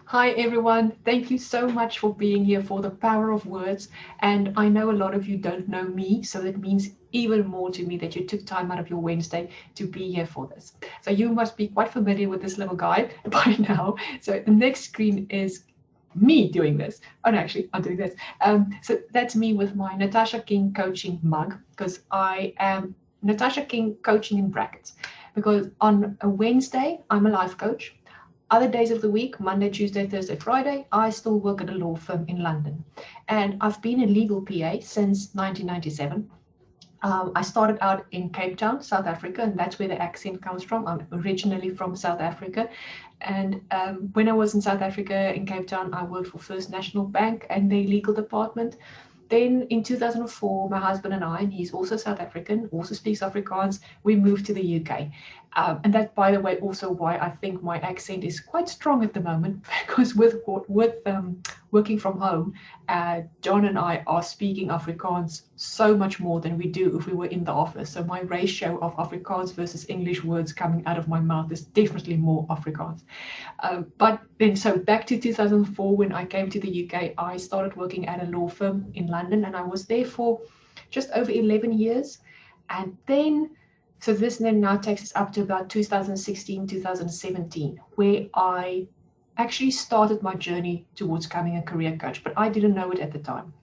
Hi everyone, thank you so much for being here for the power of words. And I know a lot of you don't know me, so that means even more to me that you took time out of your Wednesday to be here for this. So you must be quite familiar with this little guy by now. So the next screen is me doing this. Oh no, actually, I'm doing this. So that's me with my Natasja King Coaching mug, because I am Natasja King Coaching in brackets. Because on a Wednesday, I'm a life coach. Other days of the week, Monday, Tuesday, Thursday, Friday, I still work at a law firm in London. And I've been a legal PA since 1997. I started out in Cape Town, South Africa, and that's where the accent comes from. I'm originally from South Africa. And when I was in South Africa, in Cape Town, I worked for First National Bank and their legal department. Then in 2004, my husband and he's also South African, also speaks Afrikaans, we moved to the UK. And that, by the way, also why I think my accent is quite strong at the moment, because with working from home, John and I are speaking Afrikaans so much more than we do if we were in the office. So my ratio of Afrikaans versus English words coming out of my mouth is definitely more Afrikaans. But then, so back to 2004, when I came to the UK, I started working at a law firm in London, and I was there for just over 11 years. And then, so this then now takes us up to about 2016, 2017, where I actually started my journey towards becoming a career coach, but I didn't know it at the time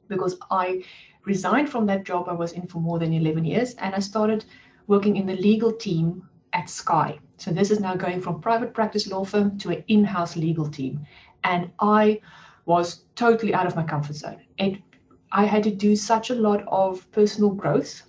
because I resigned from that job I was in for more than 11 years, and I started working in the legal team at Sky. So this is now going from private practice law firm to an in-house legal team. And I was totally out of my comfort zone. I had to do such a lot of personal growth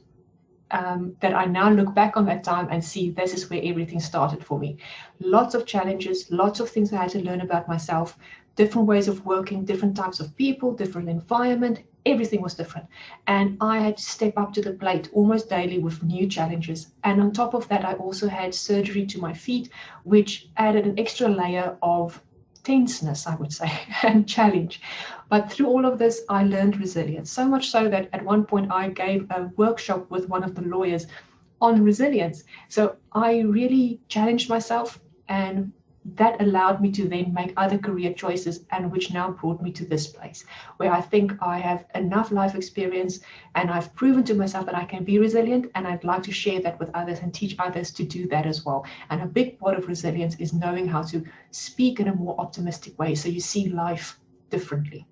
that I now look back on that time and see this is where everything started for me. Lots of challenges, lots of things I had to learn about myself, different ways of working, different types of people, different environment, everything was different. And I had to step up to the plate almost daily with new challenges. And on top of that, I also had surgery to my feet, which added an extra layer of tenseness, I would say, and challenge. But through all of this, I learned resilience, so much so that at one point I gave a workshop with one of the lawyers on resilience. So I really challenged myself, and that allowed me to then make other career choices, and which now brought me to this place where I think I have enough life experience and I've proven to myself that I can be resilient, and I'd like to share that with others and teach others to do that as well. And a big part of resilience is knowing how to speak in a more optimistic way so you see life differently.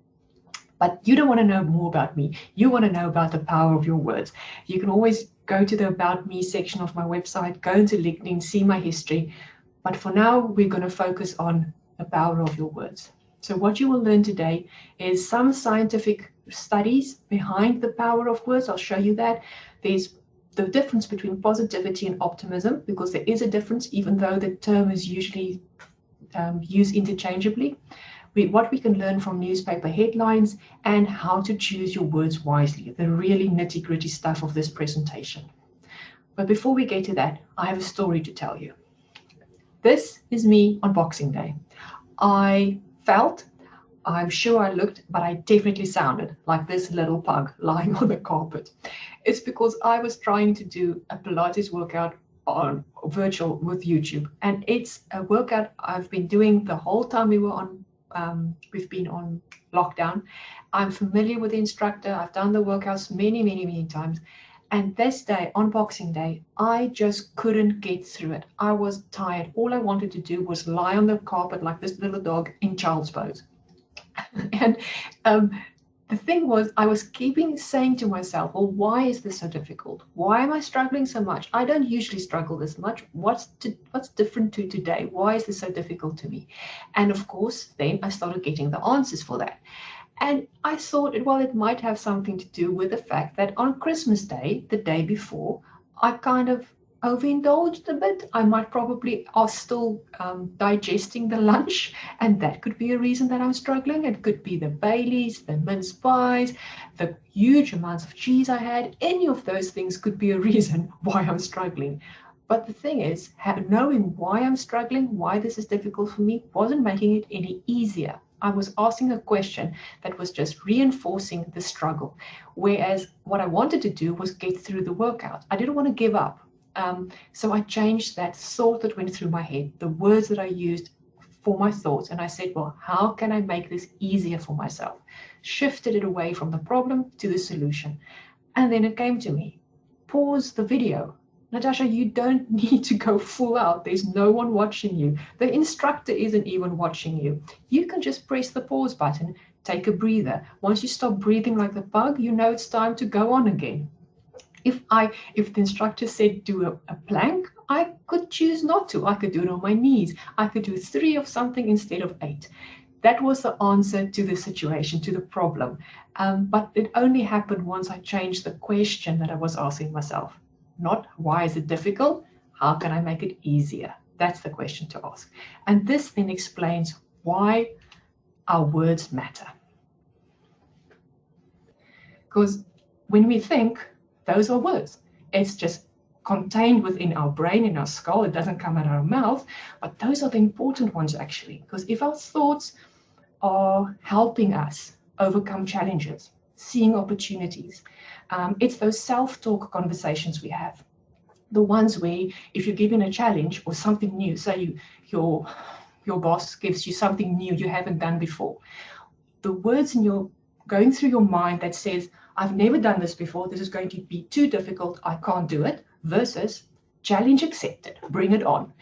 But you don't want to know more about me. You want to know about the power of your words. You can always go to the About Me section of my website, go into LinkedIn, see my history. But for now, we're going to focus on the power of your words. So what you will learn today is some scientific studies behind the power of words. I'll show you that. There's the difference between positivity and optimism, because there is a difference, even though the term is usually used interchangeably. What we can learn from newspaper headlines, and how to choose your words wisely, the really nitty-gritty stuff of this presentation. But before we get to that, I have a story to tell you. This is me on Boxing Day. I'm sure I looked, but I definitely sounded like this little pug lying on the carpet. It's because I was trying to do a Pilates workout on virtual with YouTube. And it's a workout I've been doing the whole time we've been on lockdown. I'm familiar with the instructor. I've done the workouts many, many, many times. And this day, on Boxing Day, I just couldn't get through it. I was tired. All I wanted to do was lie on the carpet like this little dog in child's pose. And the thing was, I was keeping saying to myself, well, why is this so difficult? Why am I struggling so much? I don't usually struggle this much. What's different to today? Why is this so difficult to me? And of course, then I started getting the answers for that. And I thought, well, it might have something to do with the fact that on Christmas Day, the day before, I kind of overindulged a bit. I might probably are still digesting the lunch, and that could be a reason that I'm struggling. It could be the Baileys, the mince pies, the huge amounts of cheese I had. Any of those things could be a reason why I'm struggling. But the thing is, knowing why I'm struggling, why this is difficult for me, wasn't making it any easier. I was asking a question that was just reinforcing the struggle. Whereas what I wanted to do was get through the workout. I didn't want to give up. So I changed that thought that went through my head, the words that I used for my thoughts, and I said, well, how can I make this easier for myself? Shifted it away from the problem to the solution. And then it came to me, pause the video. Natasja, you don't need to go full out. There's no one watching you. The instructor isn't even watching you. You can just press the pause button, take a breather. Once you stop breathing like the bug, you know it's time to go on again. If the instructor said do a plank, I could choose not to. I could do it on my knees. I could do 3 of something instead of 8. That was the answer to the situation, to the problem. But it only happened once I changed the question that I was asking myself. Not why is it difficult? How can I make it easier? That's the question to ask. And this then explains why our words matter. Because when we think, those are words. It's just contained within our brain, in our skull. It doesn't come out of our mouth. But those are the important ones, actually. Because if our thoughts are helping us overcome challenges, seeing opportunities, it's those self-talk conversations we have. The ones where if you're given a challenge or something new, say your boss gives you something new you haven't done before, the words going through your mind that says, I've never done this before, this is going to be too difficult, I can't do it, versus challenge accepted, bring it on.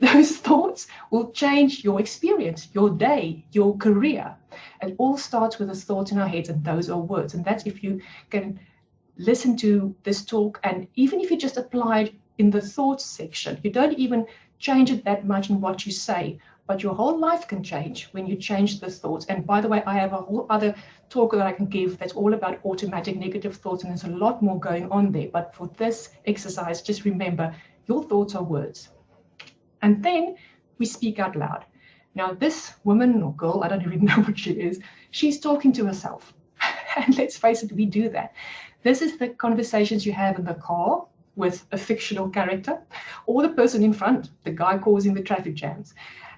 Those thoughts will change your experience, your day, your career. It all starts with the thoughts in our heads, and those are words. And that's if you can listen to this talk, and even if you just apply it in the thoughts section, you don't even change it that much in what you say, but your whole life can change when you change the thoughts. And by the way, I have a whole other talk that I can give that's all about automatic negative thoughts, and there's a lot more going on there. But for this exercise, just remember, your thoughts are words. And then we speak out loud. Now, this woman or girl, I don't even know what she is, she's talking to herself. And let's face it, we do that. This is the conversations you have in the car with a fictional character, or the person in front, the guy causing the traffic jams.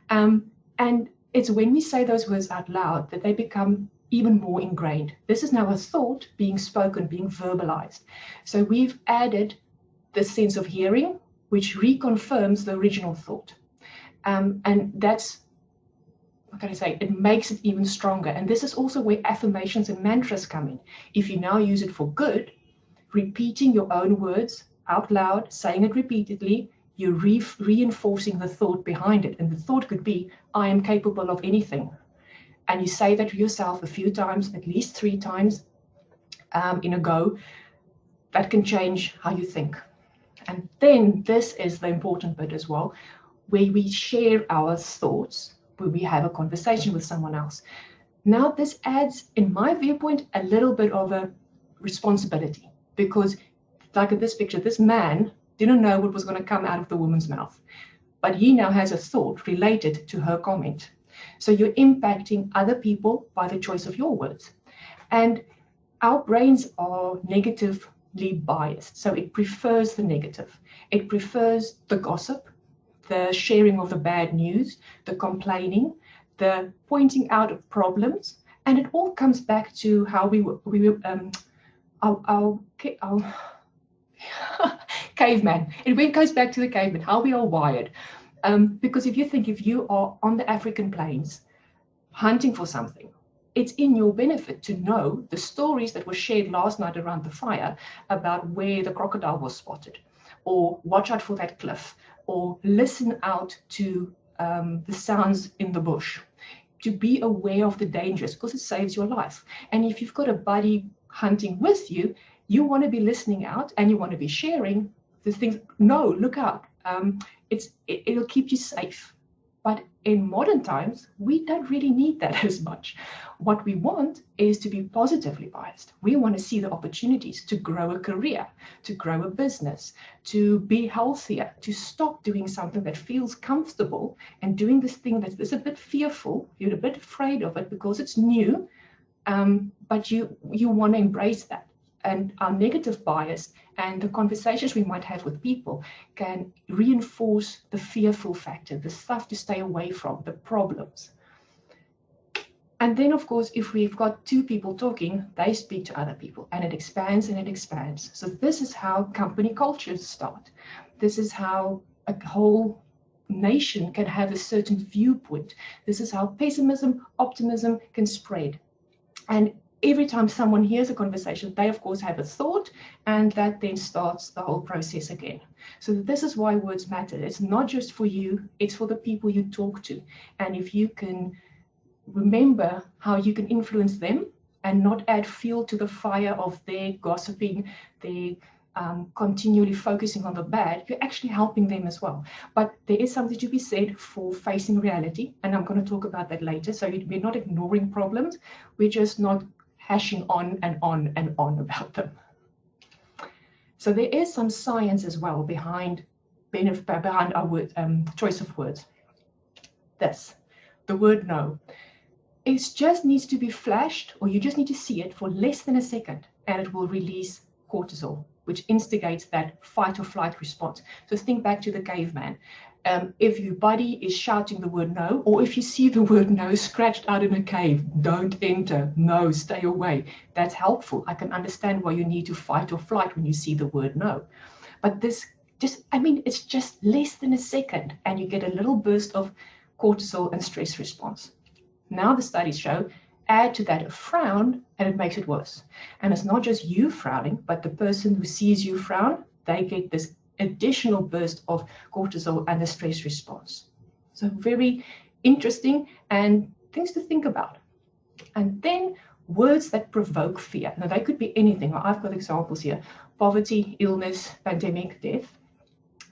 And it's when we say those words out loud that they become even more ingrained. This is now a thought being spoken, being verbalized. So we've added the sense of hearing, which reconfirms the original thought. And that's, what can I say, it makes it even stronger. And this is also where affirmations and mantras come in. If you now use it for good, repeating your own words out loud, saying it repeatedly, you're reinforcing the thought behind it. And the thought could be, I am capable of anything. And you say that to yourself a few times, at least 3 times in a go. That can change how you think. And then this is the important bit as well, where we share our thoughts, where we have a conversation with someone else. Now this adds, in my viewpoint, a little bit of a responsibility, because like in this picture, this man didn't know what was going to come out of the woman's mouth, but he now has a thought related to her comment. So you're impacting other people by the choice of your words. And our brains are negatively biased, so it prefers the negative. It prefers the gossip, the sharing of the bad news, the complaining, the pointing out of problems, and it all comes back to how our caveman. It goes back to the caveman, how we are wired. Because if you are on the African plains hunting for something, it's in your benefit to know the stories that were shared last night around the fire about where the crocodile was spotted, or watch out for that cliff, or listen out to the sounds in the bush, to be aware of the dangers, because it saves your life. And if you've got a buddy hunting with you, you want to be listening out and you want to be sharing the things. No, look out. It'll keep you safe. But in modern times, we don't really need that as much. What we want is to be positively biased. We want to see the opportunities to grow a career, to grow a business, to be healthier, to stop doing something that feels comfortable and doing this thing that's a bit fearful. You're a bit afraid of it because it's new, but you want to embrace that. And our negative bias and the conversations we might have with people can reinforce the fearful factor, the stuff to stay away from, the problems. And then, of course, if we've got 2 people talking, they speak to other people, and it expands and it expands. So this is how company cultures start. This is how a whole nation can have a certain viewpoint. This is how pessimism, optimism can spread. And every time someone hears a conversation, they of course have a thought, and that then starts the whole process again. So this is why words matter. It's not just for you, it's for the people you talk to. And if you can remember how you can influence them and not add fuel to the fire of their gossiping, their continually focusing on the bad, you're actually helping them as well. But there is something to be said for facing reality, and I'm going to talk about that later. So we're not ignoring problems, we're just not hashing on and on and on about them. So there is some science as well behind our word, choice of words. The word no. It just needs to be flashed, or you just need to see it for less than a second, and it will release cortisol, which instigates that fight or flight response. So think back to the caveman. If your body is shouting the word no, or if you see the word no scratched out in a cave, don't enter, no, stay away. That's helpful. I can understand why you need to fight or flight when you see the word no. But it's just less than a second, and you get a little burst of cortisol and stress response. Now the studies show, add to that a frown, and it makes it worse. And it's not just you frowning, but the person who sees you frown, they get this additional burst of cortisol and the stress response. So very interesting and things to think about. And then words that provoke fear. Now they could be anything. I've got examples here: poverty, illness, pandemic, death.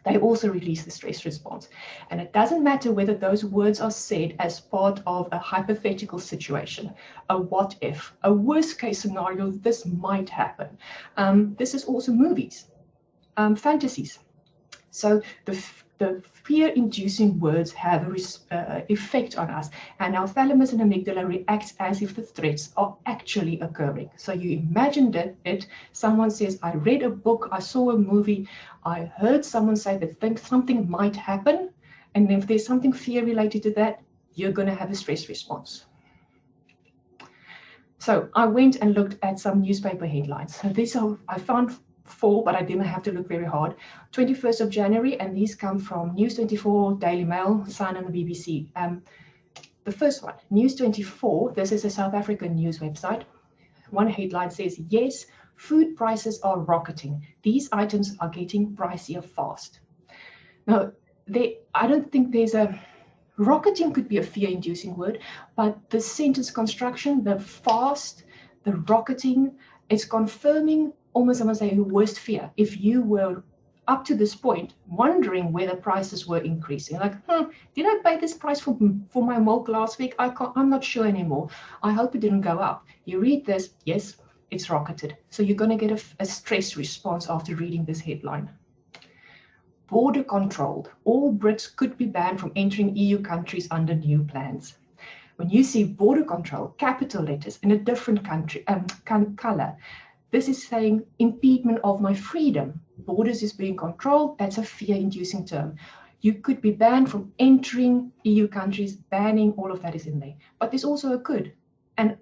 They also release the stress response. And it doesn't matter whether those words are said as part of a hypothetical situation, a what if, a worst case scenario, this might happen. This is also movies, fantasies. So the fear-inducing words have an effect on us, and our thalamus and amygdala react as if the threats are actually occurring. So you imagined it, someone says, I read a book, I saw a movie, I heard someone say that something might happen, and if there's something fear-related to that, you're going to have a stress response. So I went and looked at some newspaper headlines. So I found 4, but I didn't have to look very hard. 21st of January, and these come from News 24, Daily Mail, Sun, and the BBC. The first one, News 24, this is a South African news website. One headline says, yes, food prices are rocketing. These items are getting pricier fast. Now, I don't think there's a... Rocketing could be a fear-inducing word, but the sentence construction, the fast, the rocketing, it's confirming almost, I must say, your worst fear. If you were up to this point wondering whether prices were increasing, like, did I pay this price for my milk last week? I'm not sure anymore. I hope it didn't go up. You read this, yes, it's rocketed. So you're going to get a stress response after reading this headline. Border controlled. All Brits could be banned from entering EU countries under new plans. When you see border control, capital letters in a different country color, this is saying impediment of my freedom. Borders is being controlled. That's a fear-inducing term. You could be banned from entering EU countries. Banning, all of that is in there. But there's also a could. And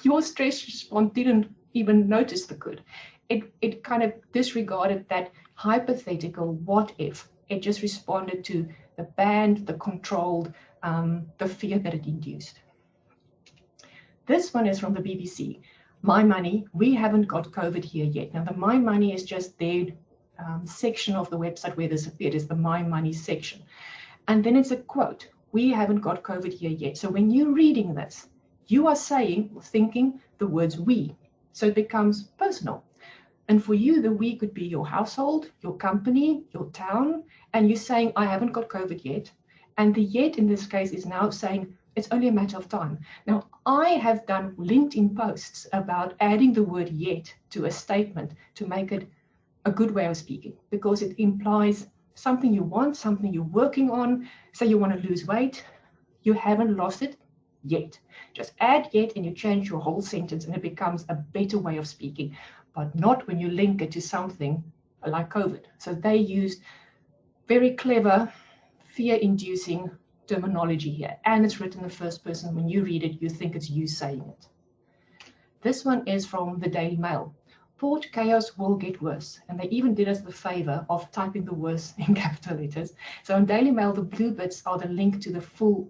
your stress response didn't even notice the could. It kind of disregarded that hypothetical what if. It just responded to the banned, the controlled, the fear that it induced. This one is from the BBC. My Money, we haven't got COVID here yet. Now, the My Money is just their section of the website where this appeared, is the My Money section. And then it's a quote, we haven't got COVID here yet. So when you're reading this, you are saying, or thinking the words we. So it becomes personal. And for you, the we could be your household, your company, your town, and you're saying, I haven't got COVID yet. And the yet in this case is now saying, it's only a matter of time. Now, I have done LinkedIn posts about adding the word yet to a statement to make it a good way of speaking, because it implies something you want, something you're working on. Say you want to lose weight, you haven't lost it yet. Just add yet and you change your whole sentence and it becomes a better way of speaking, but not when you link it to something like COVID. So they used very clever, fear-inducing terminology here, and it's written in the first person. When you read it, you think it's you saying it. This one is from the Daily Mail. report chaos will get worse. And they even did us the favor of typing the worse in capital letters. So on Daily Mail, the blue bits are the link to the full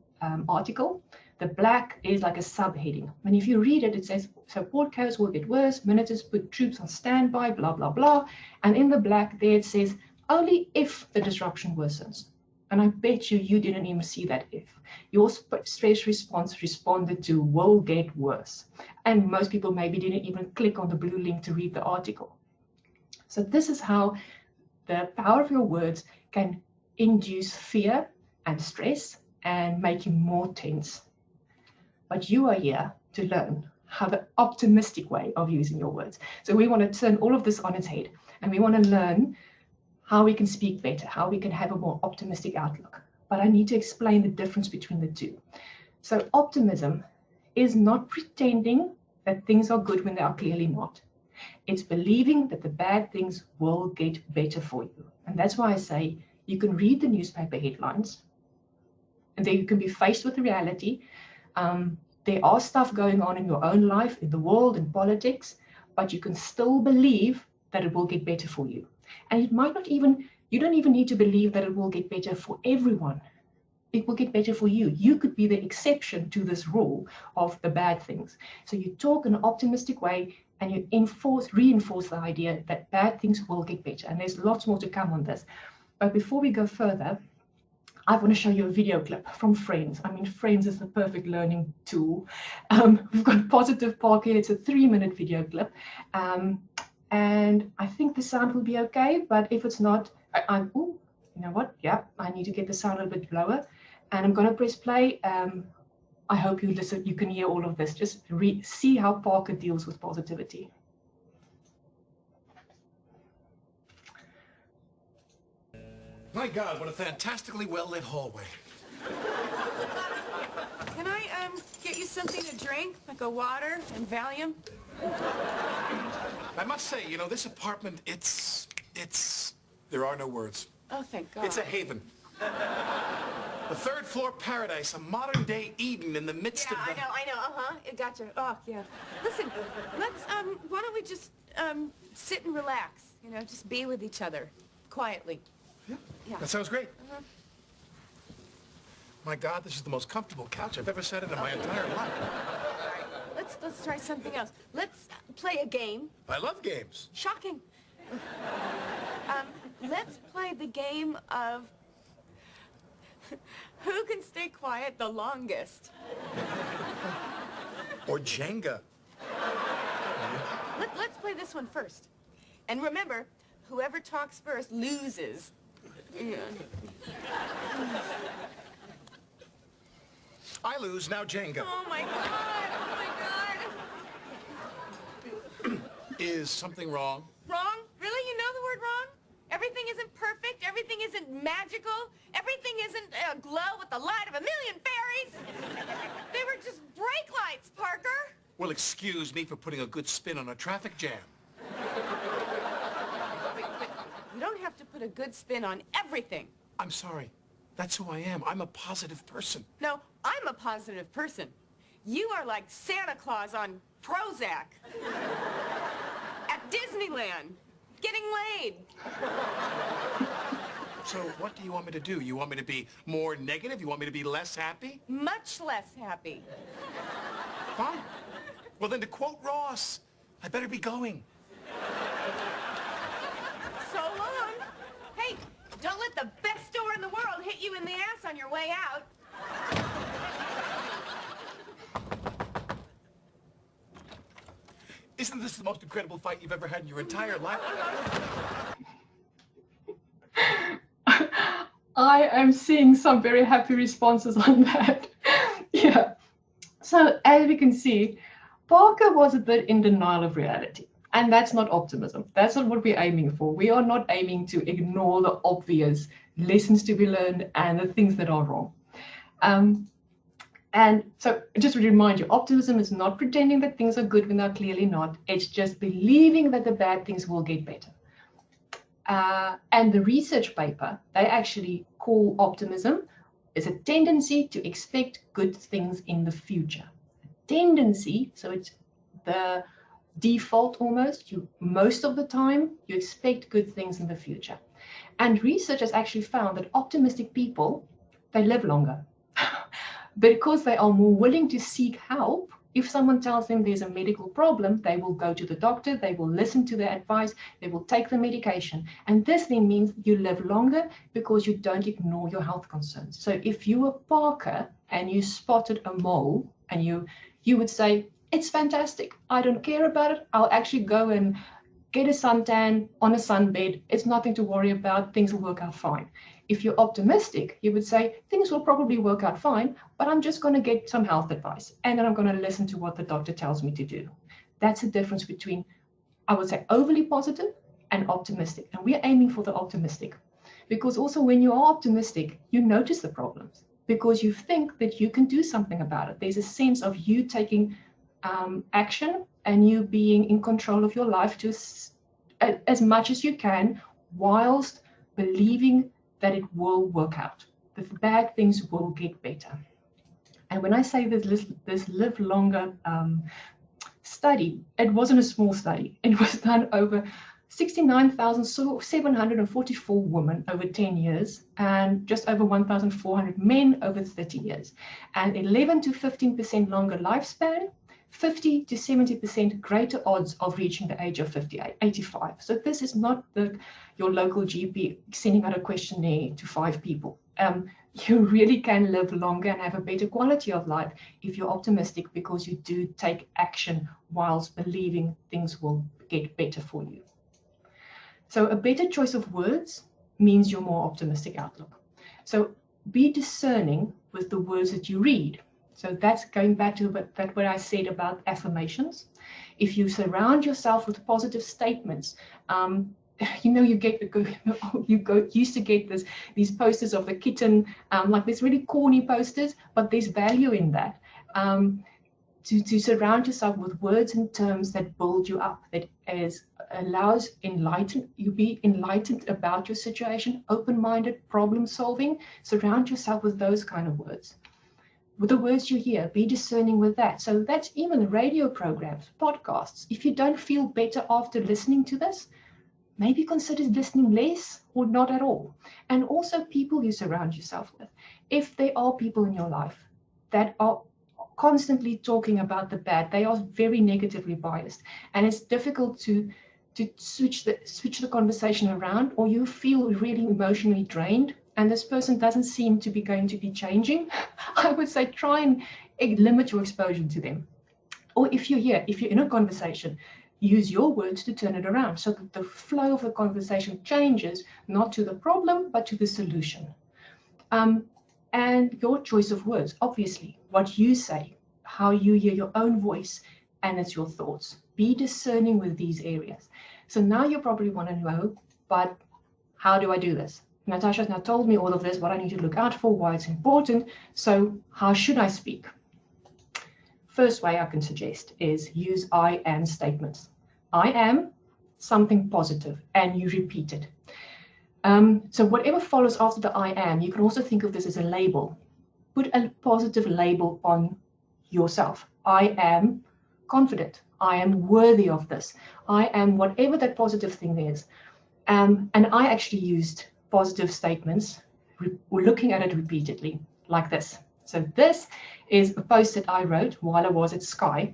article. The black is like a subheading. And if you read it, it says, so report chaos will get worse. Ministers put troops on standby, blah, blah, blah. And in the black there it says, only if the disruption worsens. And I bet you didn't even see that if. Your stress response responded to will get worse. And most people maybe didn't even click on the blue link to read the article. So this is how the power of your words can induce fear and stress and make you more tense. But you are here to learn how the optimistic way of using your words. So we want to turn all of this on its head, and we want to learn how we can speak better, how we can have a more optimistic outlook. But I need to explain the difference between the two. So optimism is not pretending that things are good when they are clearly not. It's believing that the bad things will get better for you. And that's why I say you can read the newspaper headlines, and then you can be faced with the reality. There are stuff going on in your own life, in the world, in politics, but you can still believe that it will get better for you. And it might not even, you don't even need to believe that it will get better for everyone. It will get better for you. You could be the exception to this rule of the bad things. So you talk in an optimistic way, and you reinforce the idea that bad things will get better. And there's lots more to come on this. But before we go further, I want to show you a video clip from Friends. I mean, Friends is the perfect learning tool. We've got Positive Park here. It's a 3-minute video clip. And I think the sound will be okay, but if it's not, you know what? Yeah, I need to get the sound a little bit lower. And I'm going to press play. I hope you listen. You can hear all of this. Just see how Parker deals with positivity. My God, what a fantastically well-lit hallway. Can I get you something to drink, like a water and Valium? I must say, you know, this apartment, there are no words. Oh, thank God. It's a haven. The third floor paradise, a modern day Eden in the midst of the... Yeah, I know, It gotcha. Oh, yeah. Listen, let's, why don't we just, sit and relax, you know, just be with each other, quietly. Yeah. That sounds great. My God, this is the most comfortable couch I've ever sat in my entire life. All right, let's try something else. Let's play a game. I love games. Shocking. Let's play the game of who can stay quiet the longest. Or Jenga. Let's play this one first. And remember, whoever talks first loses. Yeah. I lose, now Jenga. Oh my God! Oh my God! Is something wrong? Wrong? Really? You know the word wrong? Everything isn't perfect. Everything isn't magical. Everything isn't aglow with the light of a million fairies. They were just brake lights, Parker. Well, excuse me for putting a good spin on a traffic jam. You don't have to put a good spin on everything. I'm sorry. That's who I am. I'm a positive person. No, I'm a positive person. You are like Santa Claus on Prozac. At Disneyland. Getting laid. So what do you want me to do? You want me to be more negative? You want me to be less happy? Much less happy. Fine. Well, then to quote Ross, I better be going. So long. Hey, don't let the best store in the world hit you in the ass on your way out. Isn't this the most incredible fight you've ever had in your entire life? I am seeing some very happy responses on that. Yeah. So as we can see, Parker was a bit in denial of reality. And that's not optimism. That's not what we're aiming for. We are not aiming to ignore the obvious lessons to be learned and the things that are wrong. And so just to remind you, optimism is not pretending that things are good when they're clearly not. It's just believing that the bad things will get better. And the research paper, they actually call optimism is a tendency to expect good things in the future. A tendency, so it's the default almost. Most of the time, you expect good things in the future. And research has actually found that optimistic people, they live longer because they are more willing to seek help. If someone tells them there's a medical problem, they will go to the doctor, they will listen to their advice, they will take the medication. And this then means you live longer because you don't ignore your health concerns. So if you were Parker and you spotted a mole and you would say, it's fantastic, I don't care about it, I'll actually go and get a suntan on a sunbed, it's nothing to worry about, things will work out fine. If you're optimistic, you would say, things will probably work out fine, but I'm just going to get some health advice, and then I'm going to listen to what the doctor tells me to do. That's the difference between, I would say, overly positive and optimistic. And we're aiming for the optimistic. Because also when you are optimistic, you notice the problems because you think that you can do something about it. There's a sense of you taking action and you being in control of your life just as much as you can, whilst believing that it will work out, that the bad things will get better. And when I say this live longer study, it wasn't a small study. It was done over 69,744 women over 10 years and just over 1,400 men over 30 years. And 11 to 15% longer lifespan, 50 to 70% greater odds of reaching the age of 85. So this is not your local GP sending out a questionnaire to 5 people. You really can live longer and have a better quality of life if you're optimistic, because you do take action whilst believing things will get better for you. So a better choice of words means your more optimistic outlook. So be discerning with the words that you read. So that's going back to what I said about affirmations. If you surround yourself with positive statements, you used to get these posters of the kitten, like these really corny posters, but there's value in that. To surround yourself with words and terms that build you up, that allows you be enlightened about your situation, open-minded, problem-solving. Surround yourself with those kind of words. With the words you hear, be discerning with that. So that's even radio programs, podcasts. If you don't feel better after listening to this, maybe consider listening less or not at all. And also people you surround yourself with. If there are people in your life that are constantly talking about the bad, they are very negatively biased, and it's difficult to switch the conversation around, or you feel really emotionally drained and this person doesn't seem to be going to be changing, I would say try and limit your exposure to them. Or if you're in a conversation, use your words to turn it around so that the flow of the conversation changes, not to the problem, but to the solution. And your choice of words, obviously, what you say, how you hear your own voice, and it's your thoughts. Be discerning with these areas. So now you probably want to know, but how do I do this? Natasja's now told me all of this, what I need to look out for, why it's important. So how should I speak? First way I can suggest is use I am statements. I am something positive, and you repeat it. So whatever follows after the I am, you can also think of this as a label. Put a positive label on yourself. I am confident. I am worthy of this. I am whatever that positive thing is. And I actually used positive statements, looking at it repeatedly, like this. So this is a post that I wrote while I was at Sky.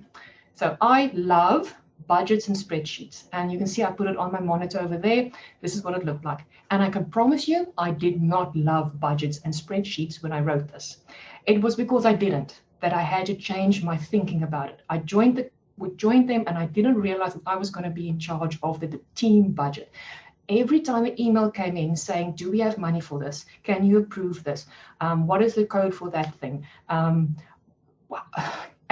So I love budgets and spreadsheets. And you can see I put it on my monitor over there. This is what it looked like. And I can promise you, I did not love budgets and spreadsheets when I wrote this. It was because I didn't, that I had to change my thinking about it. I joined them and I didn't realize that I was going to be in charge of the team budget. Every time an email came in saying, do we have money for this? Can you approve this? What is the code for that thing?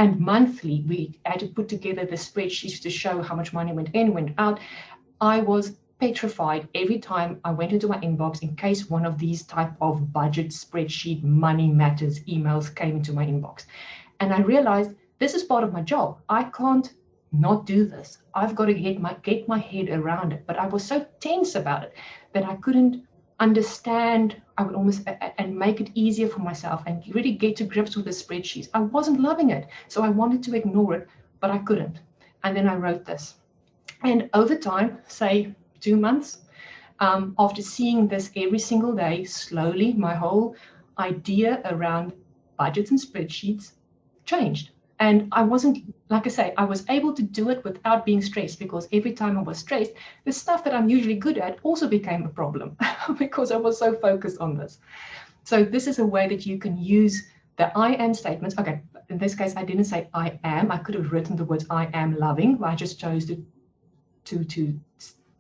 And monthly, we had to put together the spreadsheets to show how much money went in, went out. I was petrified every time I went into my inbox in case one of these type of budget spreadsheet money matters emails came into my inbox. And I realized this is part of my job. I can't not do this. I've got to get my head around it. But I was so tense about it that I couldn't understand. I would almost and make it easier for myself and really get to grips with the spreadsheets. I wasn't loving it, so I wanted to ignore it, but I couldn't. And then I wrote this. And over time, say 2 months, after seeing this every single day, slowly my whole idea around budgets and spreadsheets changed. And I wasn't, like I say, I was able to do it without being stressed, because every time I was stressed, the stuff that I'm usually good at also became a problem because I was so focused on this. So this is a way that you can use the I am statements. Okay, in this case, I didn't say I am. I could have written the words I am loving, but I just chose to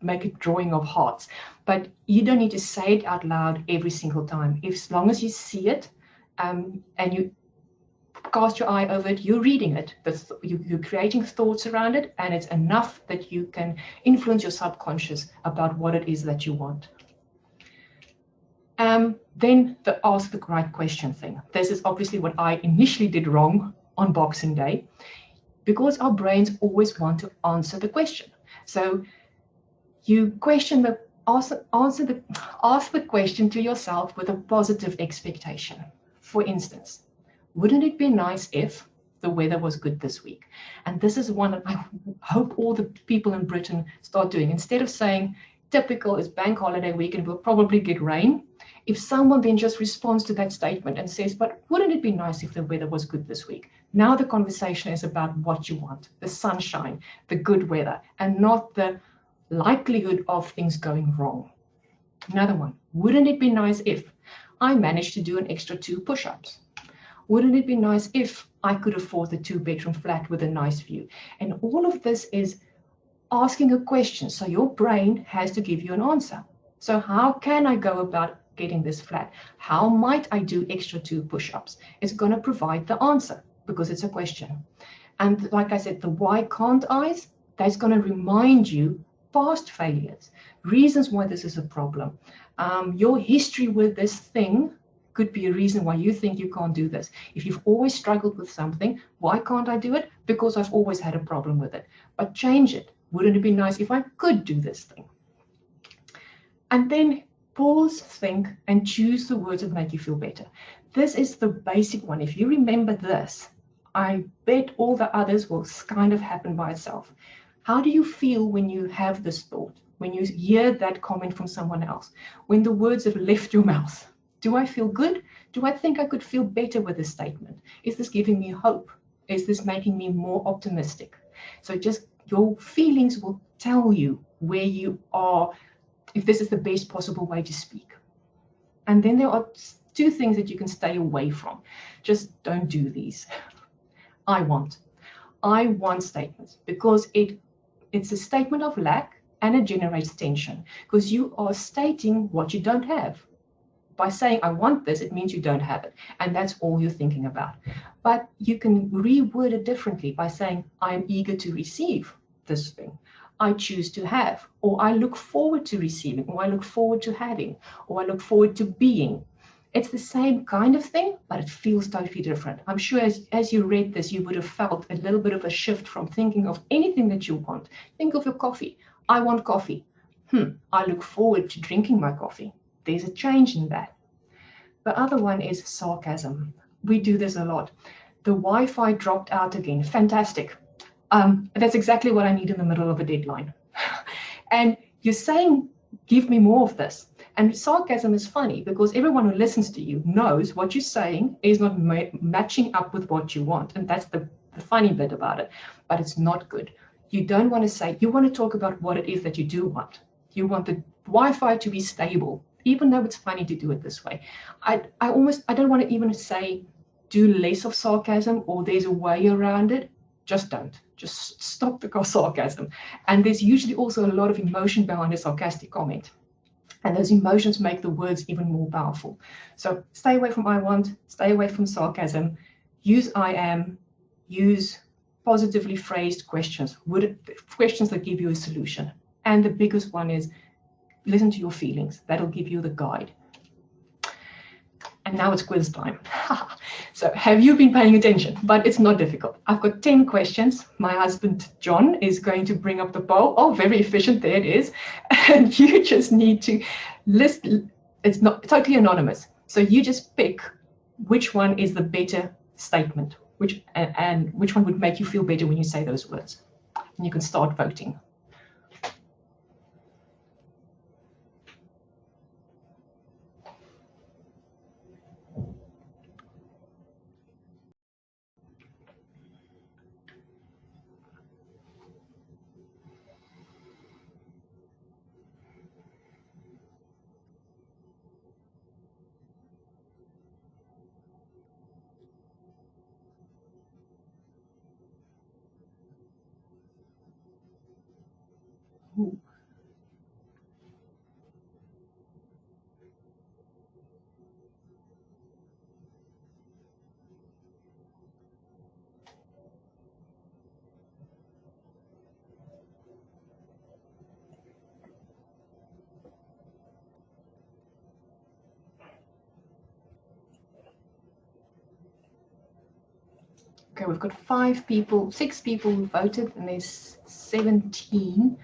make a drawing of hearts. But you don't need to say it out loud every single time. As long as you see it and you cast your eye over it, you're reading it, you're creating thoughts around it, and it's enough that you can influence your subconscious about what it is that you want. Then the ask the right question thing. This is obviously what I initially did wrong on Boxing Day, because our brains always want to answer the question. So you question ask the question to yourself with a positive expectation. For instance, wouldn't it be nice if the weather was good this week? And this is one that I hope all the people in Britain start doing. Instead of saying typical is bank holiday week and we'll probably get rain, if someone then just responds to that statement and says, but wouldn't it be nice if the weather was good this week? Now the conversation is about what you want, the sunshine, the good weather, and not the likelihood of things going wrong. Another one, wouldn't it be nice if I managed to do an extra 2 push-ups? Wouldn't it be nice if I could afford the 2-bedroom flat with a nice view? And all of this is asking a question. So your brain has to give you an answer. So how can I go about getting this flat? How might I do extra 2 push-ups? It's going to provide the answer because it's a question. And like I said, the why can't I's, that's going to remind you past failures, reasons why this is a problem. Your history with this thing could be a reason why you think you can't do this. If you've always struggled with something, why can't I do it? Because I've always had a problem with it. But change it. Wouldn't it be nice if I could do this thing? And then pause, think, and choose the words that make you feel better. This is the basic one. If you remember this, I bet all the others will kind of happen by itself. How do you feel when you have this thought? When you hear that comment from someone else? When the words have left your mouth? Do I feel good? Do I think I could feel better with this statement? Is this giving me hope? Is this making me more optimistic? So just your feelings will tell you where you are, if this is the best possible way to speak. And then there are 2 things that you can stay away from. Just don't do these. I want statements, because it's a statement of lack and it generates tension, because you are stating what you don't have. By saying, I want this, it means you don't have it. And that's all you're thinking about. But you can reword it differently by saying, I am eager to receive this thing. I choose to have, or I look forward to receiving, or I look forward to having, or I look forward to being. It's the same kind of thing, but it feels totally different. I'm sure as you read this, you would have felt a little bit of a shift from thinking of anything that you want. Think of your coffee. I want coffee. I look forward to drinking my coffee. There's a change in that. The other one is sarcasm. We do this a lot. The Wi-Fi dropped out again. Fantastic. That's exactly what I need in the middle of a deadline. And you're saying, give me more of this. And sarcasm is funny because everyone who listens to you knows what you're saying is not matching up with what you want. And that's the funny bit about it. But it's not good. You don't want to say, you want to talk about what it is that you do want. You want the Wi-Fi to be stable, even though it's funny to do it this way. I don't want to even say do less of sarcasm or there's a way around it. Just don't. Just stop the sarcasm. And there's usually also a lot of emotion behind a sarcastic comment. And those emotions make the words even more powerful. So stay away from I want, stay away from sarcasm, use I am, use positively phrased questions, questions that give you a solution. And the biggest one is listen to your feelings. That'll give you the guide. And now it's quiz time. So have you been paying attention? But it's not difficult. I've got 10 questions. My husband, John, is going to bring up the poll. Oh, very efficient. There it is. And you just need to list. It's not totally anonymous. So you just pick which one is the better statement, and which one would make you feel better when you say those words. And you can start voting. Ooh. Okay, we've got 6 people who voted, and there's 17.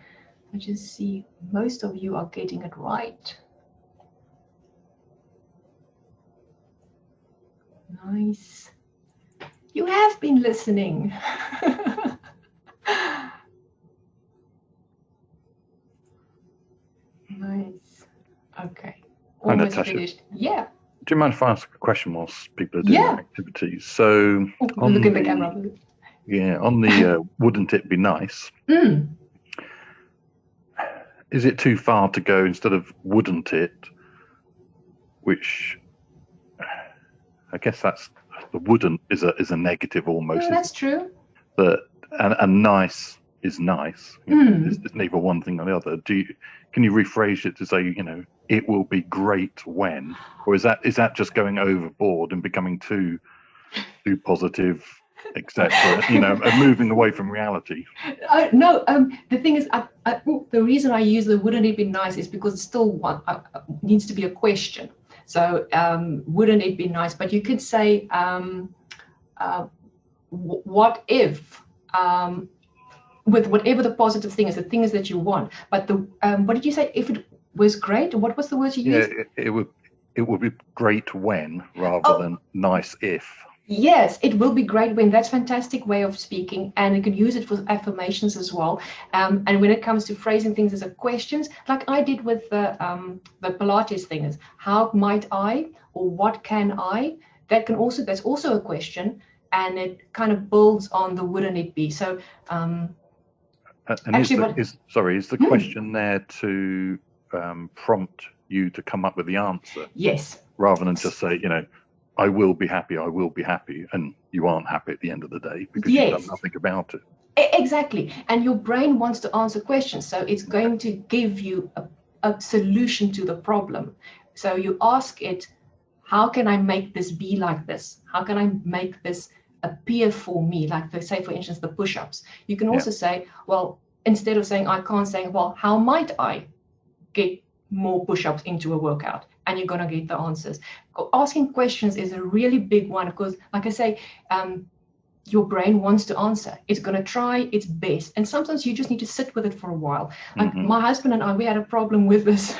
I just see most of you are getting it right. Nice. You have been listening. Nice. Okay. Almost finished. Yeah. Do you mind if I ask a question whilst people are doing their activities? So look at the camera. Yeah, on the wouldn't it be nice? Is it too far to go instead of wouldn't it? Which I guess that's the wouldn't is a negative almost. That's true. But and nice is nice. It's neither one thing or the other. Can you rephrase it to say, it will be great when, or is that just going overboard and becoming too positive, etc.? And moving away from reality. No, the thing is, the reason I use the wouldn't it be nice is because it's still needs to be a question. So wouldn't it be nice? But you could say, what if, with whatever the positive thing is, the things that you want. But what did you say? If it was great, what was the word you used? It would be great when rather than nice if. Yes, it will be great when. That's a fantastic way of speaking, and you can use it for affirmations as well. And when it comes to phrasing things as a questions, like I did with the Pilates thing, is how might I, or what can I? That's also a question, and it kind of builds on the wouldn't it be. So is the question there to prompt you to come up with the answer? Yes. Rather than just say, I will be happy, and you aren't happy at the end of the day because you've done nothing about it. Exactly. And your brain wants to answer questions, so it's going to give you a solution to the problem. So you ask it, how can I make this be like this? How can I make this appear for me? Like say, for instance, the push-ups. You can also say, well, instead of saying I can't, say, well, how might I get more push-ups into a workout? And you're going to get the answers. Asking questions is a really big one because, like I say, your brain wants to answer. It's going to try its best. And sometimes you just need to sit with it for a while. Like my husband and I, we had a problem with this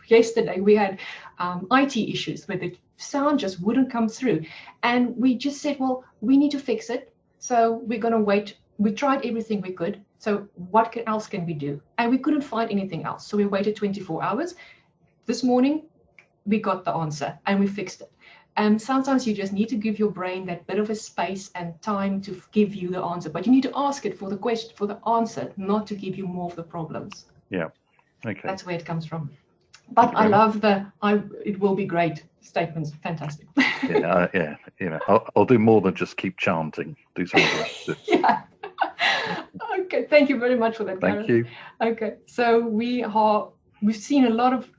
yesterday. We had IT issues where the sound just wouldn't come through. And we just said, well, we need to fix it. So we're going to wait. We tried everything we could. So what else can we do? And we couldn't find anything else. So we waited 24 hours. This morning, we got the answer and we fixed it. And sometimes you just need to give your brain that bit of a space and time to give you the answer. But you need to ask it for the question, for the answer, not to give you more of the problems. Yeah. Okay. That's where it comes from. But I love it will be great statements. Fantastic. Yeah. I'll do more than just keep chanting. Do something else. Yeah. Okay. Thank you very much for that, Karen. Thank you. Okay. So we've seen a lot of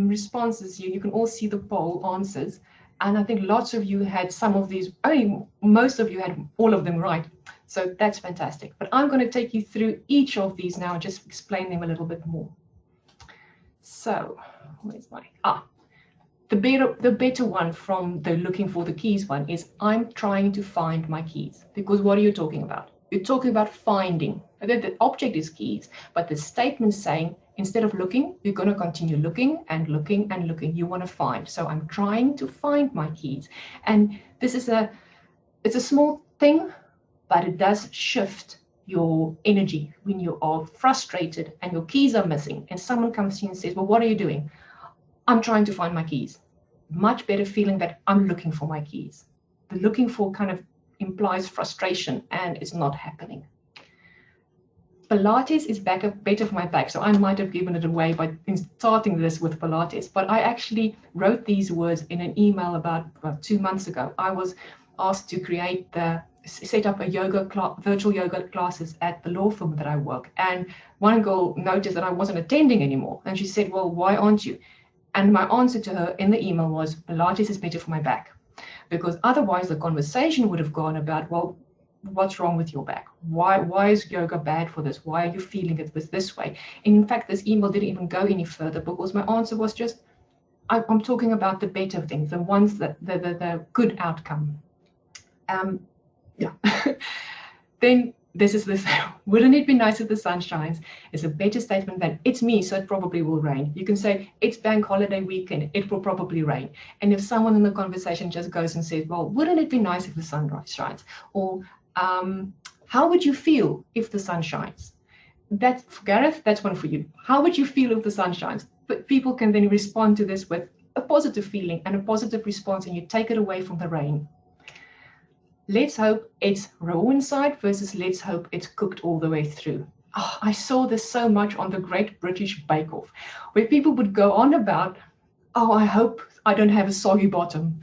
responses here. You can all see the poll answers. And I think lots of you had some of these. Most of you had all of them right. So that's fantastic. But I'm going to take you through each of these now and just explain them a little bit more. So where's my the better one from the looking for the keys one is I'm trying to find my keys. Because what are you talking about? You're talking about finding. The object is keys, but the statement saying instead of looking, you're going to continue looking and looking and looking. You want to find. So I'm trying to find my keys. And this is it's a small thing, but it does shift your energy, when you are frustrated and your keys are missing, and someone comes to you and says, well, what are you doing? I'm trying to find my keys. Much better feeling that I'm looking for my keys. The looking for kind of implies frustration and it's not happening. Pilates is better for my back, so I might have given it away by starting this with Pilates, but I actually wrote these words in an email about 2 months ago. I was asked to set up a virtual yoga classes at the law firm that I work, and one girl noticed that I wasn't attending anymore, and she said, well, why aren't you? And my answer to her in the email was, Pilates is better for my back, because otherwise the conversation would have gone about, well, what's wrong with your back? Why is yoga bad for this? Why are you feeling it this way? And in fact, this email didn't even go any further, because my answer was just, I'm talking about the better things, the ones that the good outcome. Yeah. Then this is this. Wouldn't it be nice if the sun shines? It's a better statement than it's me, so it probably will rain. You can say it's bank holiday weekend, it will probably rain. And if someone in the conversation just goes and says, well, wouldn't it be nice if the sun shines? Or how would you feel if the sun shines? That's Gareth, that's one for you. How would you feel if the sun shines? But people can then respond to this with a positive feeling and a positive response, and you take it away from the rain. Let's hope it's raw inside versus let's hope it's cooked all the way through. Oh, I saw this so much on the Great British Bake Off, where people would go on about, oh, I hope I don't have a soggy bottom.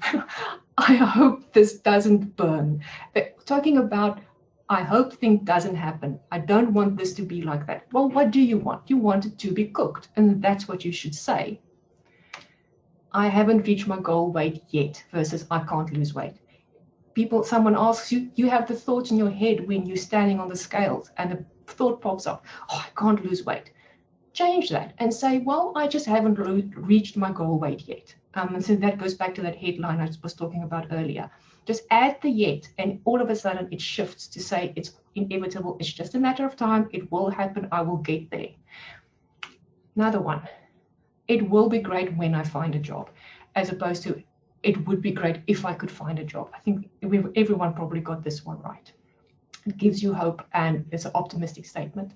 I hope this doesn't burn. They're talking about, I hope things doesn't happen. I don't want this to be like that. Well, what do you want? You want it to be cooked, and that's what you should say. I haven't reached my goal weight yet versus I can't lose weight. Someone asks you, you have the thoughts in your head when you're standing on the scales and the thought pops up, oh, I can't lose weight. Change that and say, well, I just haven't reached my goal weight yet. And so that goes back to that headline I was talking about earlier. Just add the yet, and all of a sudden it shifts to say it's inevitable. It's just a matter of time. It will happen. I will get there. Another one. It will be great when I find a job, as opposed to it would be great if I could find a job. I think everyone probably got this one right. It gives you hope, and it's an optimistic statement.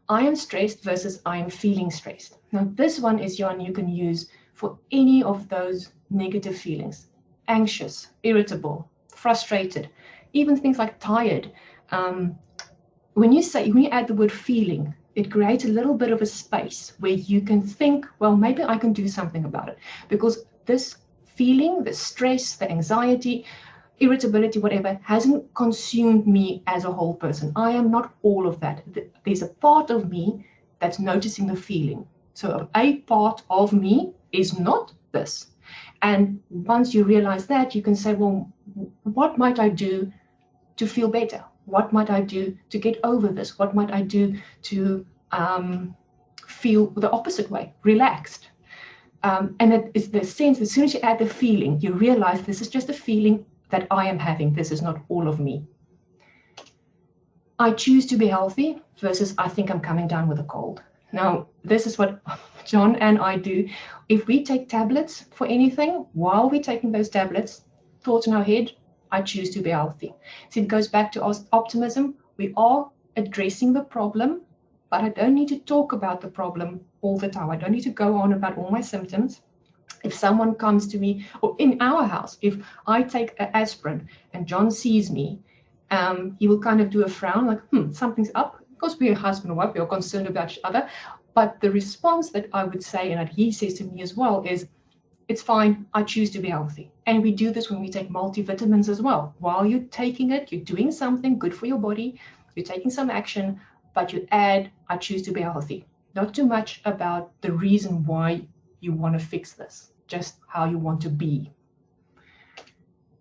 I am stressed versus I am feeling stressed. Now, this one is one you can use for any of those negative feelings. Anxious, irritable, frustrated, even things like tired. When you add the word feeling, it creates a little bit of a space where you can think, well, maybe I can do something about it, because this feeling, the stress, the anxiety, irritability, whatever, hasn't consumed me as a whole person. I am not all of that. There's a part of me that's noticing the feeling. So a part of me is not this. And once you realize that, you can say, well, what might I do to feel better? What might I do to get over this? What might I do to feel the opposite way, relaxed? And it is the sense, as soon as you add the feeling, you realize this is just a feeling that I am having. This is not all of me. I choose to be healthy versus I think I'm coming down with a cold. Now, this is what John and I do. If we take tablets for anything, while we're taking those tablets, thoughts in our head, I choose to be healthy. So it goes back to optimism. We are addressing the problem, but I don't need to talk about the problem all the time. I don't need to go on about all my symptoms. If someone comes to me, or in our house, if I take an aspirin and John sees me, he will kind of do a frown, like, something's up. Because we're husband and wife, we are concerned about each other. But the response that I would say, and that he says to me as well, is, it's fine, I choose to be healthy. And we do this when we take multivitamins as well. While you're taking it, you're doing something good for your body, you're taking some action, but you add, I choose to be healthy. Not too much about the reason why you want to fix this, just how you want to be.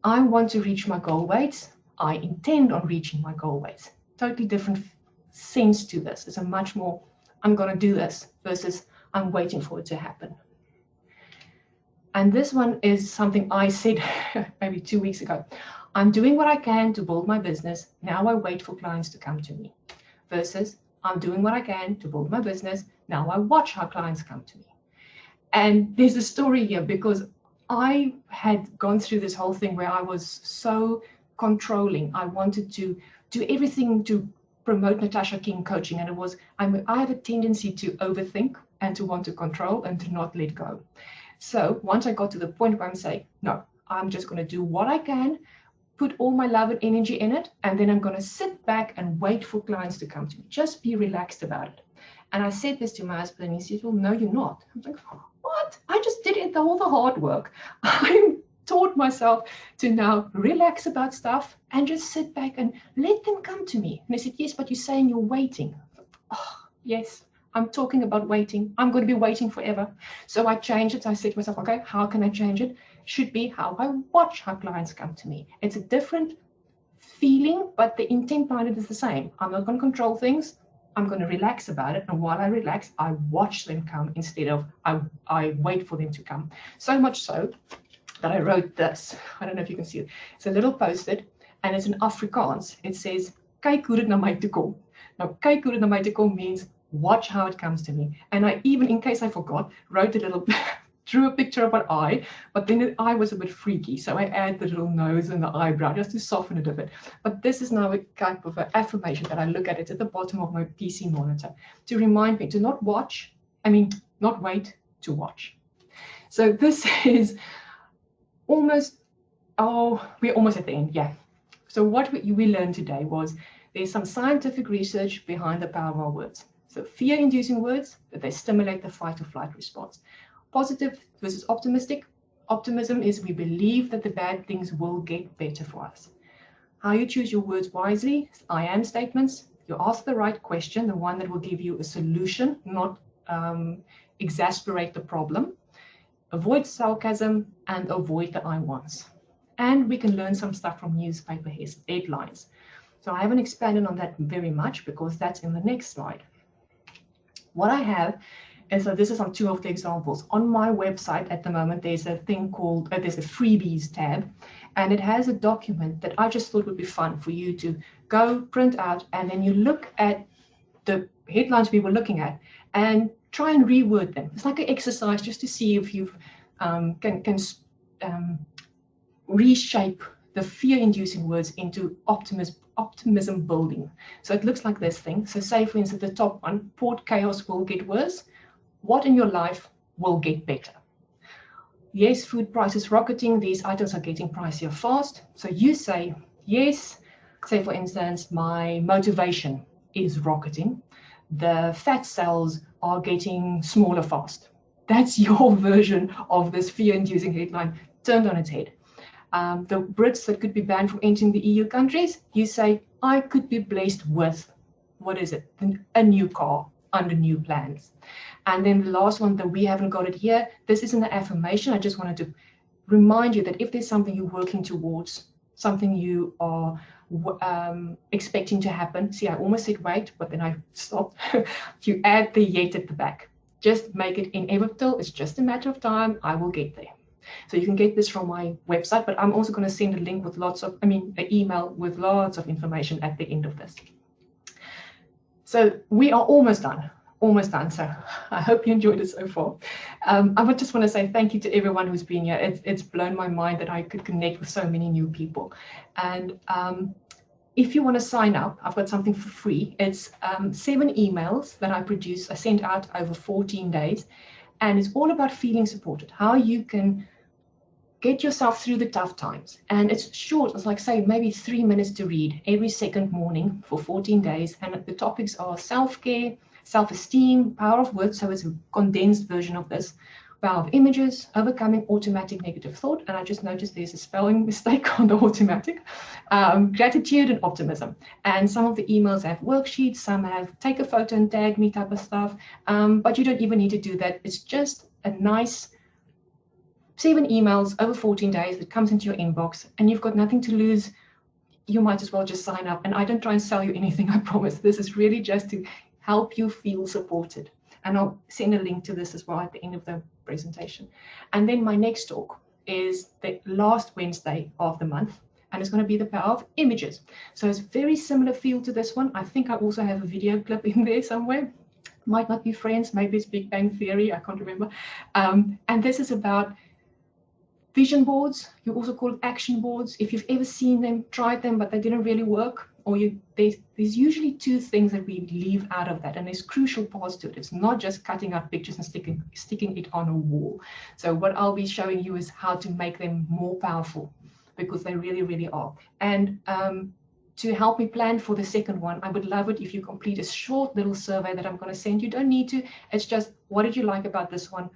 I want to reach my goal weights. I intend on reaching my goal weights. Totally different sense to this. It's a much more, I'm going to do this versus I'm waiting for it to happen. And this one is something I said maybe 2 weeks ago. I'm doing what I can to build my business. Now I wait for clients to come to me. Versus I'm doing what I can to build my business. Now I watch how clients come to me. And there's a story here, because I had gone through this whole thing where I was so controlling. I wanted to do everything to promote Natasja King Coaching, and it was, I have a tendency to overthink and to want to control and to not let go. So once I got to the point where I'm saying, no, I'm just going to do what I can, put all my love and energy in it, and then I'm going to sit back and wait for clients to come to me. Just be relaxed about it. And I said this to my husband, and he said, well, no, you're not. I was like, what? I just did it, all the hard work. I taught myself to now relax about stuff and just sit back and let them come to me. And they said, yes, but you're saying you're waiting. Oh, yes, I'm talking about waiting. I'm going to be waiting forever. So I changed it. I said to myself, okay, how can I change it? Should be how I watch how clients come to me. It's a different feeling, but the intent behind it is the same. I'm not going to control things. I'm going to relax about it. And while I relax, I watch them come instead of I wait for them to come. So much so that I wrote this. I don't know if you can see it. It's a little post-it, and it's in Afrikaans. It says, kyk hoe dit na my toe kom. Now, kyk hoe dit na my toe kom means watch how it comes to me. And I even, in case I forgot, wrote a little, drew a picture of an eye, but then the eye was a bit freaky. So I add the little nose and the eyebrow just to soften it a bit. But this is now a type of an affirmation that I look at. It's at the bottom of my PC monitor to remind me to not not wait, to watch. So this is almost, we're almost at the end, yeah. So what we learned today was there's some scientific research behind the power of our words. So fear-inducing words, that they stimulate the fight or flight response. Positive versus optimistic. Optimism is we believe that the bad things will get better for us. How you choose your words wisely, I am statements. You ask the right question, the one that will give you a solution, not exasperate the problem. Avoid sarcasm and avoid the I wants. And we can learn some stuff from newspaper headlines. So I haven't expanded on that very much because that's in the next slide. What I have, and so this is on two of the examples. On my website at the moment, there's a thing called, there's a freebies tab, and it has a document that I just thought would be fun for you to go print out, and then you look at the headlines we were looking at and try and reword them. It's like an exercise just to see if you can reshape the fear-inducing words into optimism building. So it looks like this thing. So say, for instance, the top one, port chaos will get worse. What in your life will get better? Yes, food prices rocketing. These items are getting pricier fast. So you say, yes, say, for instance, my motivation is rocketing. The fat cells are getting smaller fast. That's your version of this fear-inducing headline turned on its head. The Brits that could be banned from entering the EU countries, you say, I could be blessed with, what is it? A new car under new plans. And then the last one that we haven't got it here, this isn't an affirmation. I just wanted to remind you that if there's something you're working towards, something you are expecting to happen. See, I almost said wait, but then I stopped. You add the yet at the back. Just make it inevitable. It's just a matter of time. I will get there. So you can get this from my website, but I'm also going to send a link with an email with lots of information at the end of this. So we are almost done. So I hope you enjoyed it so far. I would just want to say thank you to everyone who's been here. It's blown my mind that I could connect with so many new people. And if you want to sign up, I've got something for free. It's 7 emails that I sent out over 14 days. And it's all about feeling supported, how you can get yourself through the tough times. And it's short. It's like, say, maybe 3 minutes to read every second morning for 14 days. And the topics are self-care, self-esteem, power of words. So it's a condensed version of this. Power of images, overcoming automatic negative thought. And I just noticed there's a spelling mistake on the automatic. Gratitude and optimism. And some of the emails have worksheets. Some have take a photo and tag me type of stuff. But you don't even need to do that. It's just a nice 7 emails over 14 days that comes into your inbox, and you've got nothing to lose. You might as well just sign up. And I don't try and sell you anything, I promise. This is really just to help you feel supported. And I'll send a link to this as well at the end of the presentation. And then my next talk is the last Wednesday of the month, and it's going to be the power of images. So it's very similar feel to this one. I think I also have a video clip in there somewhere. Might not be Friends, maybe it's Big Bang Theory, I can't remember. And this is about vision boards. You also call it action boards. If you've ever seen them, tried them, but they didn't really work, or there's usually two things that we leave out of that, and there's crucial parts to it. It's not just cutting out pictures and sticking it on a wall. So what I'll be showing you is how to make them more powerful, because they really, really are. And to help me plan for the second one, I would love it if you complete a short little survey that I'm going to send. You don't need to. It's just, what did you like about this one?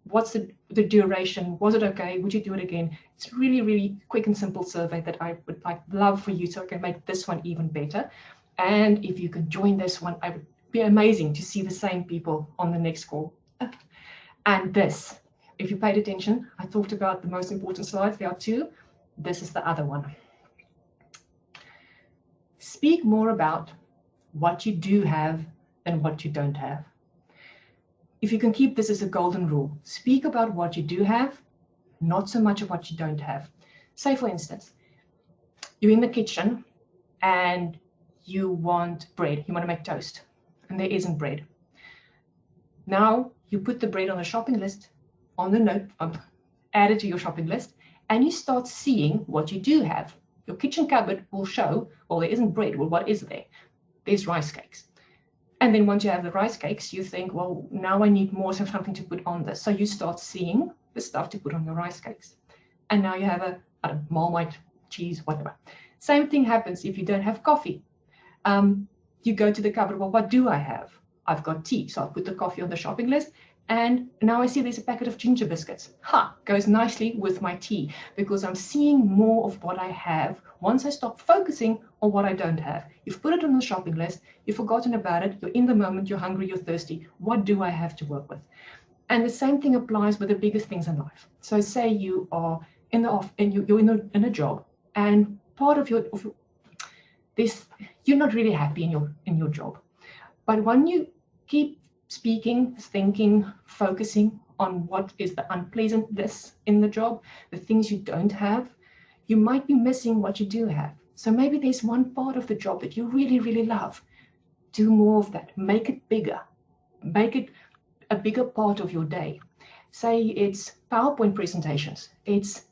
What's the duration? Was it okay? Would you do it again? It's really, really quick and simple survey that I would love for you, so I can make this one even better. And if you can join this one, it would be amazing to see the same people on the next call. And this, if you paid attention, I talked about the most important slides. There are two. This is the other one. Speak more about what you do have than what you don't have. If you can keep this as a golden rule, speak about what you do have, not so much of what you don't have. Say, for instance, you're in the kitchen and you want bread, you want to make toast, and there isn't bread. Now you put the bread on the shopping list, on the note, add it to your shopping list, and you start seeing what you do have. Your kitchen cupboard will show, well, there isn't bread. Well, what is there? There's rice cakes. And then once you have the rice cakes, you think, well, now I need more of something to put on this. So you start seeing the stuff to put on your rice cakes. And now you have a Marmite, cheese, whatever. Same thing happens if you don't have coffee. You go to the cupboard, well, what do I have? I've got tea. So I'll put the coffee on the shopping list. And now I see there's a packet of ginger biscuits. Goes nicely with my tea, because I'm seeing more of what I have once I stop focusing on what I don't have. You've put it on the shopping list, you've forgotten about it, you're in the moment, you're hungry, you're thirsty. What do I have to work with? And the same thing applies with the biggest things in life. So say you are in the office and you're in a job, and part of you're not really happy in your job. But when you keep speaking, thinking, focusing on what is the unpleasantness in the job, the things you don't have, you might be missing what you do have. So maybe there's one part of the job that you really, really love. Do more of that. Make it bigger. Make it a bigger part of your day. Say it's PowerPoint presentations. It's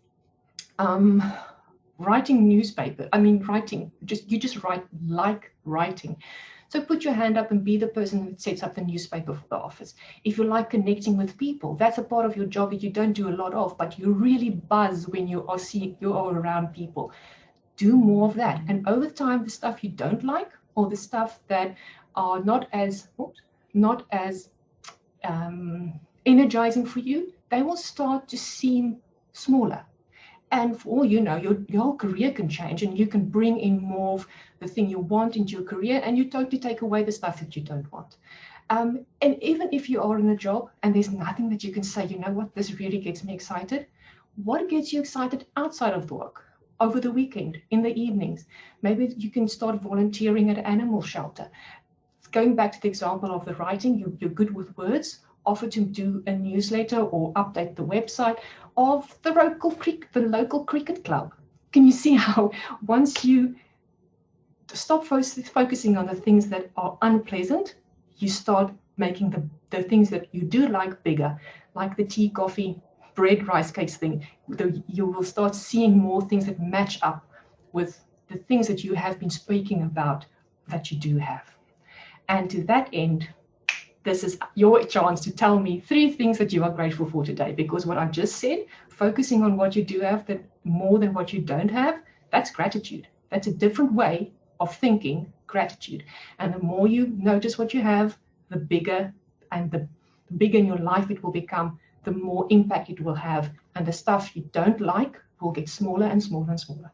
writing newspaper. Writing. You just like writing. So put your hand up and be the person that sets up the newspaper for the office. If you like connecting with people, that's a part of your job that you don't do a lot of, but you really buzz when you are around people. Do more of that. And over time, the stuff you don't like, or the stuff that are not as energizing for you, they will start to seem smaller. And for all you know, your whole career can change, and you can bring in more of the thing you want into your career, and you totally take away the stuff that you don't want. And even if you are in a job and there's nothing that you can say, you know what, this really gets me excited. What gets you excited outside of the work, over the weekend, in the evenings? Maybe you can start volunteering at an animal shelter. Going back to the example of the writing, you're good with words. Offer to do a newsletter or update the website of the local cricket club. Can you see how once you stop focusing on the things that are unpleasant, you start making the things that you do like bigger, like the tea, coffee, bread, rice cakes thing. You will start seeing more things that match up with the things that you have been speaking about that you do have. And to that end, this is your chance to tell me 3 things that you are grateful for today, because what I've just said, focusing on what you do have that more than what you don't have, that's gratitude. That's a different way of thinking gratitude. And the more you notice what you have, the bigger in your life it will become, the more impact it will have. And the stuff you don't like will get smaller and smaller and smaller.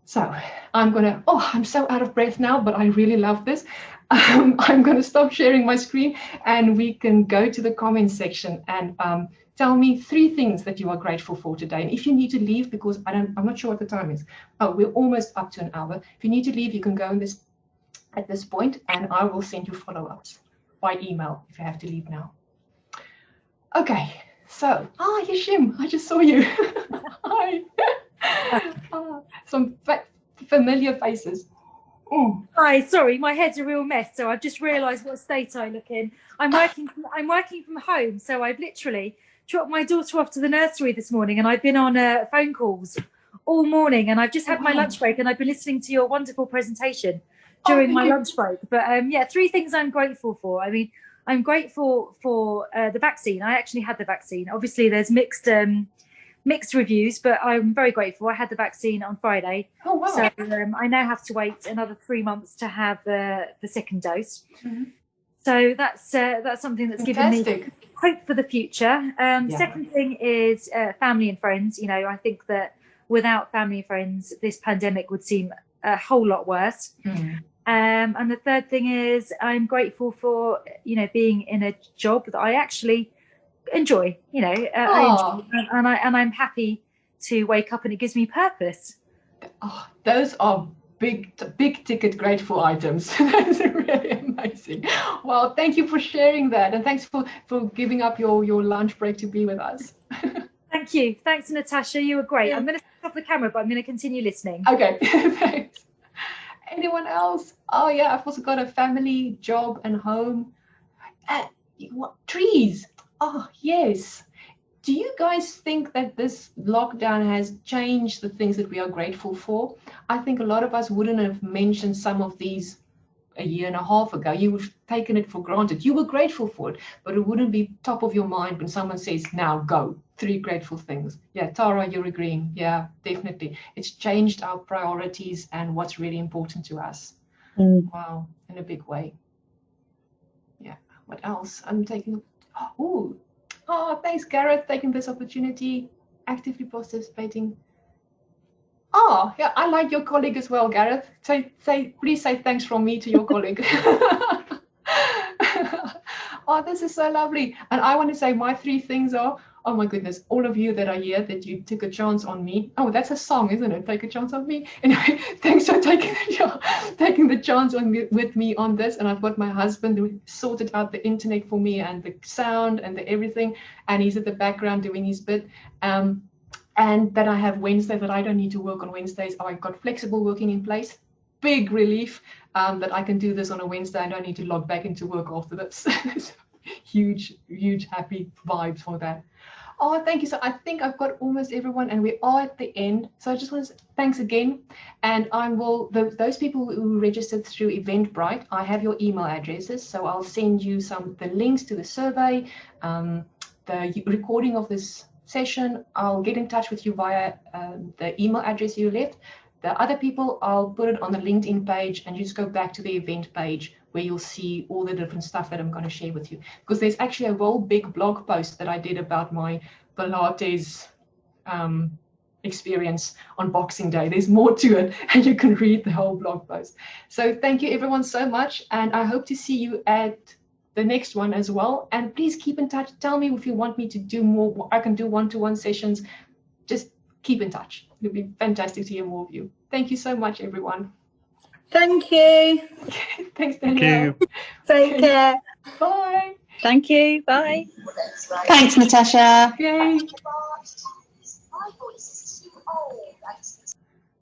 So I'm so out of breath now, but I really love this. I'm going to stop sharing my screen, and we can go to the comments section and tell me 3 things that you are grateful for today. And if you need to leave, because I'm not sure what the time is. Oh, we're almost up to an hour. If you need to leave, you can go at this point, and I will send you follow-ups by email if you have to leave now. Okay, so, Yashim, I just saw you. Hi. Some familiar faces. Hi, sorry, my head's a real mess, so I've just realised what state I look in. I'm working from home, so I've literally dropped my daughter off to the nursery this morning, and I've been on phone calls all morning, and I've just had my lunch break, and I've been listening to your wonderful presentation during my lunch break. But yeah, 3 things I'm grateful for. I mean, I'm grateful for the vaccine. I actually had the vaccine. Obviously, there's mixed reviews, but I'm very grateful. I had the vaccine on Friday. Oh, wow. So I now have to wait another 3 months to have the second dose. Mm-hmm. So that's something that's given me hope for the future. Second thing is family and friends. You know, I think that without family and friends, this pandemic would seem a whole lot worse. Mm. And the third thing is I'm grateful for, you know, being in a job that I actually enjoy. You know, I enjoy, and I'm happy to wake up, and it gives me purpose. Oh, those are big ticket grateful items. That's really amazing. Well, thank you for sharing that, and thanks for giving up your lunch break to be with us. Thank you. Thanks, Natasha. You were great. I'm going to stop the camera, but I'm going to continue listening. Okay. Thanks. Anyone else? Oh yeah, I've also got a family, job, and home. Trees. Oh yes. Do you guys think that this lockdown has changed the things that we are grateful for? I think a lot of us wouldn't have mentioned some of these a year and a half ago. You would have taken it for granted. You were grateful for it, but it wouldn't be top of your mind when someone says, now go, 3 grateful things. Yeah, Tara, you're agreeing. Yeah, definitely. It's changed our priorities and what's really important to us. Wow, in a big way. Yeah, what else? I'm taking, oh, thanks, Gareth, taking this opportunity, actively participating. Oh, yeah, I like your colleague as well, Gareth. Please say thanks from me to your colleague. Oh, this is so lovely. And I want to say my 3 things are, oh my goodness, all of you that are here, that you took a chance on me. Oh, that's a song, isn't it? Take a chance on me. Anyway, thanks for taking the chance with me on this. And I've got my husband who sorted out the internet for me and the sound and the everything. And he's at the background doing his bit. And that I have Wednesday, that I don't need to work on Wednesdays. Oh, I've got flexible working in place. Big relief that I can do this on a Wednesday. I don't need to log back into work after this. huge happy vibes for that. Oh, thank you. So I think I've got almost everyone, and we are at the end. So I just want to say thanks again. And I will, those people who registered through Eventbrite, I have your email addresses. So I'll send you the links to the survey, the recording of this session. I'll get in touch with you via the email address you left. The other people, I'll put it on the LinkedIn page, and you just go back to the event page where you'll see all the different stuff that I'm going to share with you. Because there's actually a whole big blog post that I did about my Pilates experience on Boxing Day. There's more to it, and you can read the whole blog post. So thank you everyone so much, and I hope to see you at the next one as well. And please keep in touch. Tell me if you want me to do more. I can do one-to-one sessions. Just keep in touch. It'll be fantastic to hear more of you. Thank you so much, everyone. Thank you. Thanks, Danielle. Take care. Bye. Thank you. Bye. Thanks, Natasha. Okay.